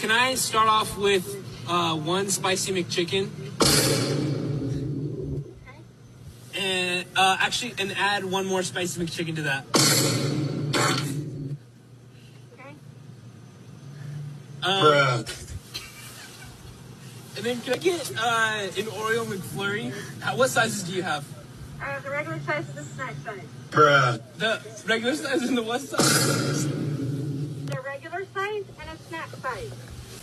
can I start off with one spicy McChicken? Okay. And and add one more spicy McChicken to that. Okay. And then can I get an Oreo McFlurry? What sizes do you have? The regular size is the snack size. The regular size and the what size? The regular size and a snack size.